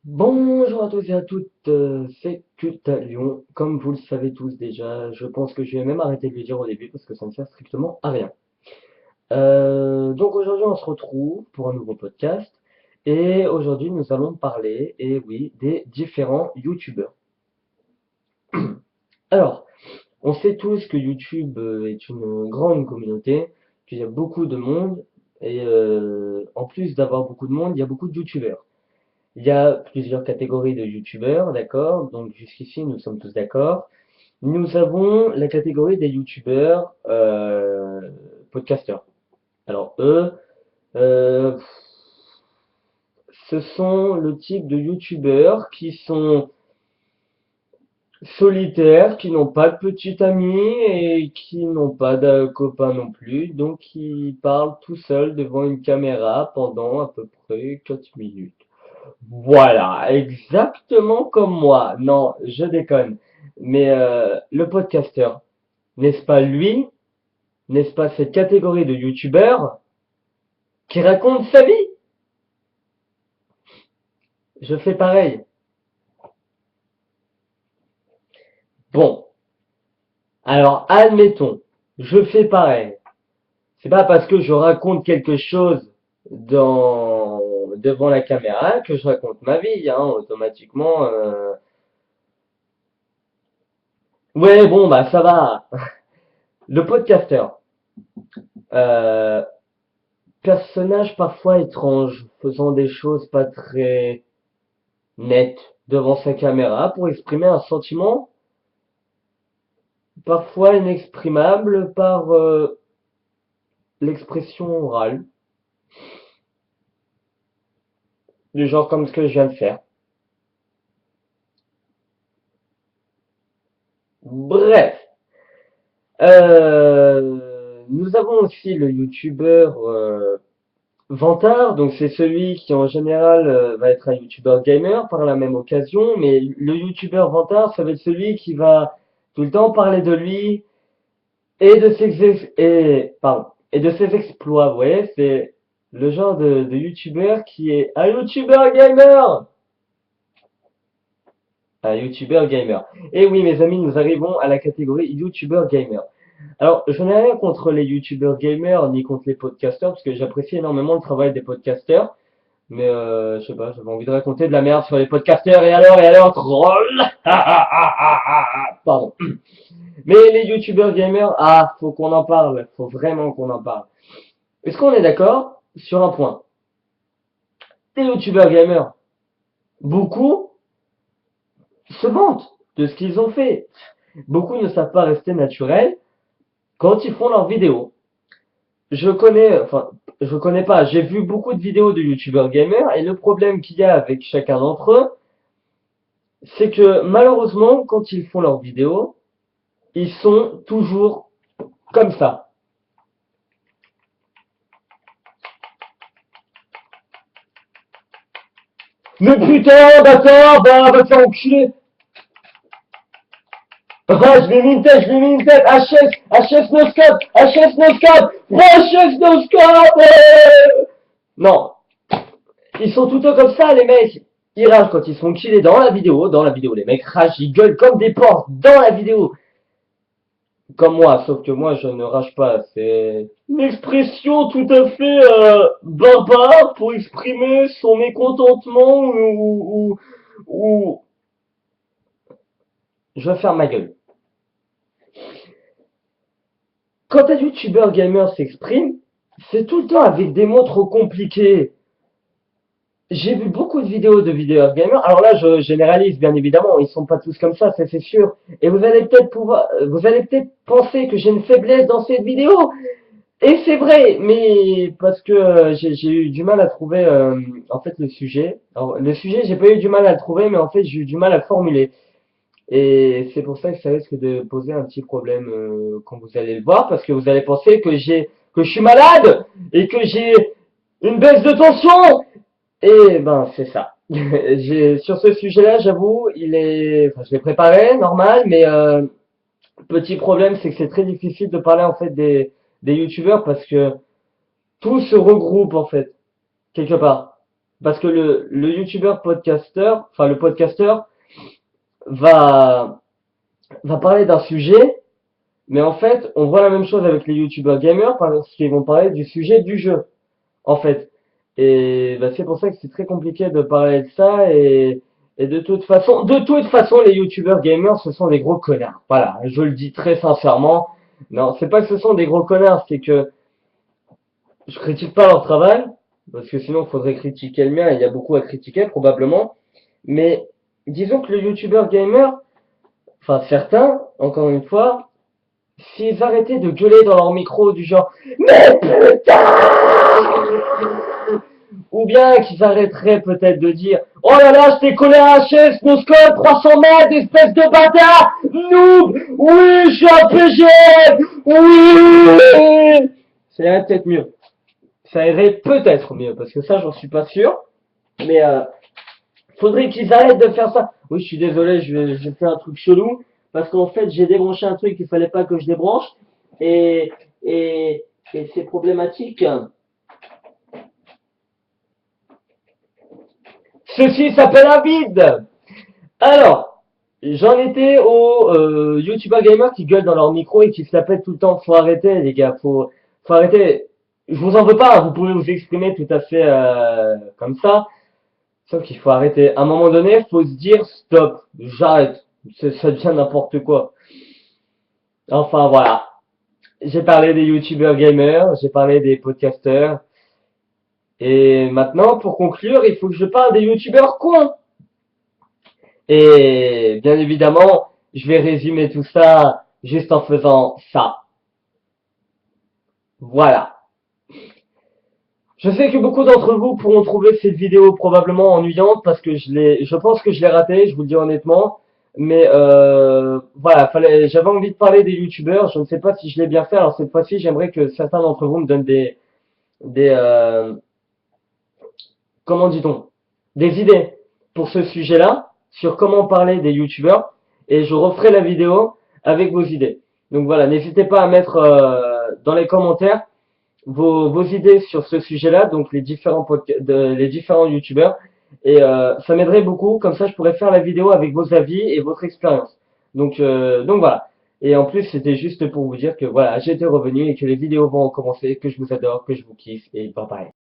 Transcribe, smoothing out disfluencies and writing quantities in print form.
Bonjour à tous et à toutes, c'est Cutalion. Comme vous le savez tous déjà, je pense que je vais même arrêter de le dire au début parce que ça ne sert strictement à rien. Donc aujourd'hui on se retrouve pour un nouveau podcast et aujourd'hui nous allons parler, et oui, des différents YouTubeurs. Alors, on sait tous que YouTube est une grande communauté, qu'il y a beaucoup de monde et en plus d'avoir beaucoup de monde, il y a beaucoup de YouTubeurs. Il y a plusieurs catégories de youtubeurs, d'accord? Donc jusqu'ici, nous sommes tous d'accord. Nous avons la catégorie des youtubeurs podcasteurs. Alors eux, euh, ce sont le type de youtubeurs qui sont solitaires, qui n'ont pas de petite amie et qui n'ont pas de copains non plus, donc qui parlent tout seuls devant une caméra pendant à peu près 4 minutes. Voilà, exactement comme moi. Non, je déconne. Mais le podcasteur, n'est-ce pas lui, n'est-ce pas cette catégorie de youtubeurs qui raconte sa vie? Je fais pareil. Bon, alors admettons, je fais pareil. C'est pas parce que je raconte quelque chose devant la caméra que je raconte ma vie, hein, automatiquement. Ouais, bon, bah ça va. Le podcasteur. Euh, Personnage parfois étrange, faisant des choses pas très nettes devant sa caméra pour exprimer un sentiment parfois inexprimable par l'expression orale, du genre comme ce que je viens de faire. Bref, nous avons aussi le youtubeur Vantard, donc c'est celui qui en général va être un youtubeur gamer par la même occasion, mais le youtubeur Vantard, ça va être celui qui va tout le temps parler de lui, et de ses exploits, vous voyez, c'est le genre de youtubeur qui est un youtubeur gamer. Un youtubeur gamer. Et oui, mes amis, nous arrivons à la catégorie youtubeur gamer. Alors, je n'ai rien contre les youtubeurs gamers ni contre les podcasters, parce que j'apprécie énormément le travail des podcasters. Mais je sais pas, j'avais envie de raconter de la merde sur les podcasters, et alors, troll. Pardon. Mais les youtubeurs gamers, ah, faut qu'on en parle, faut vraiment qu'on en parle. Est-ce qu'on est d'accord sur un point? Les youtubeurs gamers, beaucoup se vantent de ce qu'ils ont fait. Beaucoup ne savent pas rester naturels quand ils font leurs vidéos. Enfin, je connais pas, j'ai vu beaucoup de vidéos de youtubeurs gamers et le problème qu'il y a avec chacun d'entre eux, c'est que malheureusement, quand ils font leurs vidéos, ils sont toujours comme ça. Mais putain, bâtard, bah, va te faire enculer. Ah, je vais mis une tête, HS no scope, HS no scope, HS no scope, Non, ils sont tout le temps comme ça, les mecs. Ils ragent quand ils sont killés dans la vidéo, les mecs ragent, ils gueulent comme des porcs dans la vidéo. Comme moi, sauf que moi, je ne rage pas. C'est une expression tout à fait barbare pour exprimer son mécontentement ou je vais faire ma gueule. Quand un youtubeur gamer s'exprime, c'est tout le temps avec des mots trop compliqués. J'ai vu beaucoup de vidéos de vidéos gamers. Alors là, je généralise, bien évidemment. Ils sont pas tous comme ça, c'est sûr. Et vous allez peut-être penser que j'ai une faiblesse dans cette vidéo. Et c'est vrai, mais parce que j'ai eu du mal à trouver en fait le sujet. Alors, le sujet, j'ai pas eu du mal à le trouver, mais en fait, j'ai eu du mal à le formuler. Et c'est pour ça que ça risque de poser un petit problème quand vous allez le voir, parce que vous allez penser que je suis malade et que j'ai une baisse de tension. Et ben, c'est ça. Sur ce sujet-là, j'avoue, enfin, je l'ai préparé, normal, mais petit problème, c'est que c'est très difficile de parler en fait des youtubeurs parce que tout se regroupe en fait quelque part. Parce que le youtubeur podcasteur, enfin le podcasteur va, va parler d'un sujet, mais en fait, on voit la même chose avec les youtubeurs gamers parce qu'ils vont parler du sujet du jeu, en fait. Et bah, c'est pour ça que c'est très compliqué de parler de ça et de toute façon, les youtubeurs gamers, ce sont des gros connards. Voilà, je le dis très sincèrement. Non, c'est pas que ce sont des gros connards, c'est que je critique pas leur travail, parce que sinon, il faudrait critiquer le mien, et il y a beaucoup à critiquer, probablement. Mais disons que le youtubeur gamer, enfin certains, encore une fois, s'ils arrêtaient de gueuler dans leur micro du genre mais putain, ou bien qu'ils arrêteraient peut-être de dire oh là là, je t'ai collé à un chaise, no scope, 300 mètres, espèce de bâtard, noob, oui, je suis un PG, oui, ça irait peut-être mieux. Ça irait peut-être mieux, parce que ça, j'en suis pas sûr. Mais faudrait qu'ils arrêtent de faire ça. Oui, je suis désolé, j'ai fait un truc chelou, parce qu'en fait, j'ai débranché un truc qu'il fallait pas que je débranche, et, et, et c'est problématique. Ceci s'appelle un vide. Alors, j'en étais aux YouTuber gamers qui gueulent dans leur micro et qui se la pètent tout le temps. Faut arrêter, les gars, faut arrêter. Je vous en veux pas, vous pouvez vous exprimer tout à fait comme ça. Sauf qu'il faut arrêter. À un moment donné, il faut se dire stop, j'arrête. Ça devient n'importe quoi. Enfin voilà. J'ai parlé des youtubeurs gamers, j'ai parlé des podcasters. Et maintenant, pour conclure, il faut que je parle des youtubeurs cons. Et bien évidemment, je vais résumer tout ça juste en faisant ça. Voilà. Je sais que beaucoup d'entre vous pourront trouver cette vidéo probablement ennuyante parce que je pense que je l'ai raté, je vous le dis honnêtement. Mais voilà, j'avais envie de parler des youtubeurs. Je ne sais pas si je l'ai bien fait. Alors cette fois-ci, j'aimerais que certains d'entre vous me donnent des comment dit-on, des idées pour ce sujet-là, sur comment parler des youtubeurs. Et je referai la vidéo avec vos idées. Donc voilà, n'hésitez pas à mettre dans les commentaires vos idées sur ce sujet-là, donc les différents youtubeurs. Et ça m'aiderait beaucoup, comme ça je pourrais faire la vidéo avec vos avis et votre expérience. Donc voilà. Et en plus, c'était juste pour vous dire que voilà, j'étais revenu et que les vidéos vont recommencer, que je vous adore, que je vous kiffe et bye bye.